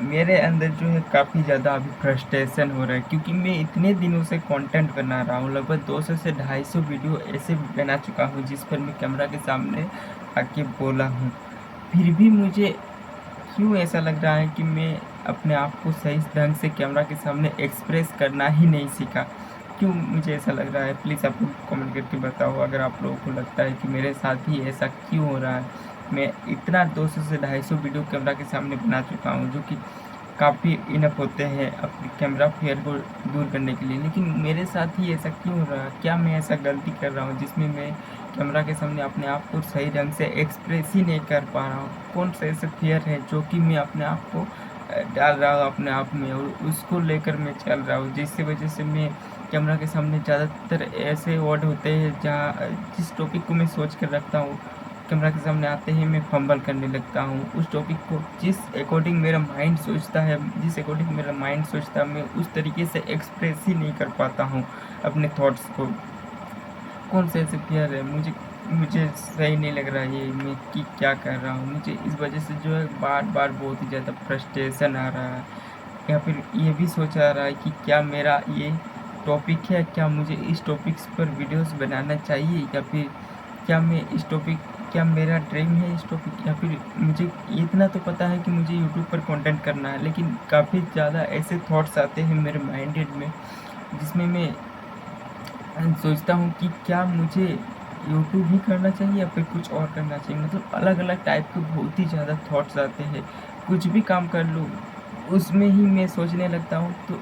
मेरे अंदर जो है काफ़ी ज़्यादा अभी फ्रस्ट्रेशन हो रहा है, क्योंकि मैं इतने दिनों से कंटेंट बना रहा हूँ, लगभग 200 से 250 वीडियो ऐसे बना चुका हूँ जिस पर मैं कैमरा के सामने आके बोला हूँ। फिर भी मुझे क्यों ऐसा लग रहा है कि मैं अपने आप को सही ढंग से कैमरा के सामने एक्सप्रेस करना ही नहीं सीखा। क्यों मुझे ऐसा लग रहा है? प्लीज़ आप लोग कमेंट करके बताओ, अगर आप लोगों को लगता है कि मेरे साथ ही ऐसा क्यों हो रहा है। मैं इतना 200 से 250 वीडियो कैमरा के सामने बना चुका हूँ, जो कि काफ़ी इनफ होते हैं अपने कैमरा फेयर को दूर करने के लिए, लेकिन मेरे साथ ही ऐसा क्यों हो रहा है? क्या मैं ऐसा गलती कर रहा हूँ जिसमें मैं कैमरा के सामने अपने आप को सही ढंग से एक्सप्रेस ही नहीं कर पा रहा हूँ? कौन सा ऐसा फेयर है जो कि मैं अपने आप को डाल रहा हूँ अपने आप में, और उसको लेकर मैं चल रहा हूँ, जिसकी वजह से मैं कैमरा के सामने ज़्यादातर ऐसे वर्ड होते हैं जहाँ जिस टॉपिक को मैं सोच कर रखता हूँ, कैमरा के सामने आते ही मैं फंबल करने लगता हूँ। उस टॉपिक को जिस अकॉर्डिंग मेरा माइंड सोचता है, मैं उस तरीके से एक्सप्रेस ही नहीं कर पाता हूँ अपने थॉट्स को। कौन से ऐसे फेयर है? मुझे मुझे सही नहीं लग रहा है ये मैं कि क्या कर रहा हूँ। मुझे इस वजह से जो है बार-बार बहुत ही ज़्यादा फ्रस्ट्रेशन आ रहा है, या फिर ये भी सोच आ रहा है कि क्या मेरा ये टॉपिक है, क्या मुझे इस टॉपिक्स पर वीडियोस बनाना चाहिए, या फिर क्या मैं इस टॉपिक क्या मेरा ड्रीम है इस टॉपिक, या फिर मुझे इतना तो पता है कि मुझे यूट्यूब पर कंटेंट करना है, लेकिन काफ़ी ज़्यादा ऐसे थॉट्स आते हैं मेरे माइंडेड में, जिसमें मैं सोचता हूँ कि क्या मुझे यूट्यूब ही करना चाहिए या फिर कुछ और करना चाहिए। मतलब अलग-अलग टाइप के बहुत ही ज़्यादा थॉट्स आते हैं। कुछ भी काम कर लूँ, उसमें ही मैं सोचने लगता हूँ, तो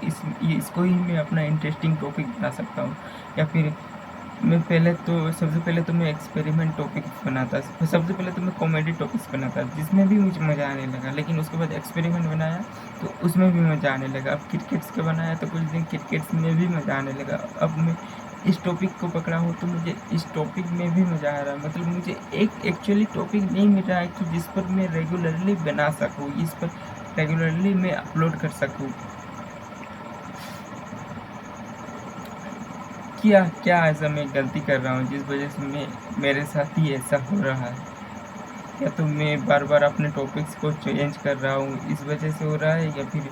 इसको ही मैं अपना इंटरेस्टिंग टॉपिक बना सकता हूँ, या फिर सबसे पहले तो मैं एक्सपेरिमेंट टॉपिक्स बनाता। सबसे पहले तो मैं कॉमेडी टॉपिक्स बनाता, जिसमें भी मुझे मज़ा आने लगा, लेकिन उसके बाद एक्सपेरिमेंट बनाया, तो उसमें भी मज़ा आने लगा। अब क्रिकेट्स का बनाया, तो कुछ दिन क्रिकेट्स में भी मज़ा आने लगा। अब मैं इस टॉपिक को पकड़ा हूँ, तो मुझे इस टॉपिक में भी मज़ा आ रहा है। मतलब मुझे एक एक्चुअली टॉपिक नहीं मिल रहा है कि जिस पर मैं रेगुलरली बना सकूँ, इस पर रेगुलरली मैं अपलोड कर सकूँ। क्या क्या ऐसा मैं गलती कर रहा हूँ जिस वजह से मेरे साथ ही ऐसा हो रहा है? या तो मैं बार-बार अपने टॉपिक्स को चेंज कर रहा हूँ, इस वजह से हो रहा है, या फिर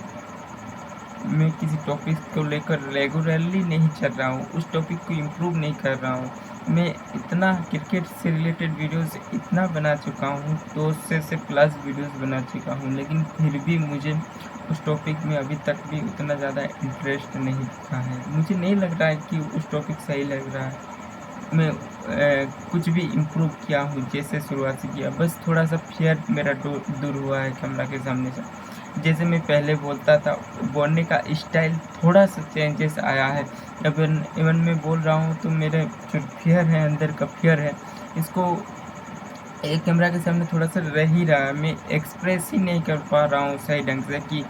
मैं किसी टॉपिक को लेकर रेगुलरली नहीं चल रहा हूँ, उस टॉपिक को इम्प्रूव नहीं कर रहा हूँ। मैं इतना क्रिकेट से रिलेटेड वीडियोज़ इतना बना चुका हूँ, 200 से प्लस वीडियोज़ बना चुका हूँ, लेकिन फिर भी मुझे उस टॉपिक में अभी तक भी उतना ज़्यादा इंटरेस्ट नहीं दिखा है। मुझे नहीं लग रहा है कि उस टॉपिक सही लग रहा है। मैं कुछ भी इम्प्रूव किया हूँ जैसे शुरुआत से किया, बस थोड़ा-सा फ़ियर मेरा दूर हुआ है कैमरा के सामने से। जैसे मैं पहले बोलता था, बोलने का स्टाइल थोड़ा-सा चेंजेस आया है। इवन इवन मैं बोल रहा हूँ तो मेरे जो फ़ियर है, अंदर का फ़ियर है, इसको कैमरा के सामने थोड़ा-सा रह ही रहा है। मैं एक्सप्रेस ही नहीं कर पा रहा हूँ सही ढंग से कि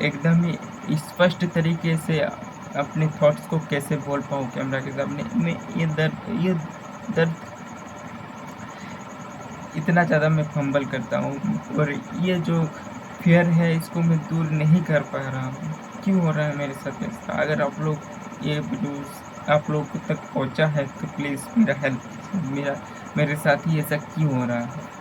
एकदम ही स्पष्ट तरीके से अपने थॉट्स को कैसे बोल पाऊँ कैमरा के सामने। मैं ये दर्द इतना ज़्यादा मैं फंबल करता हूँ, और ये जो फ़ियर है इसको मैं दूर नहीं कर पा रहा हूँ। क्यों हो रहा है मेरे साथ ऐसा? अगर आप लोग ये वीडियोज़ आप लोगों तक पहुँचा है, तो प्लीज़ मेरा हेल्प कीजिए। मेरे साथ ही ऐसा क्यों हो रहा है?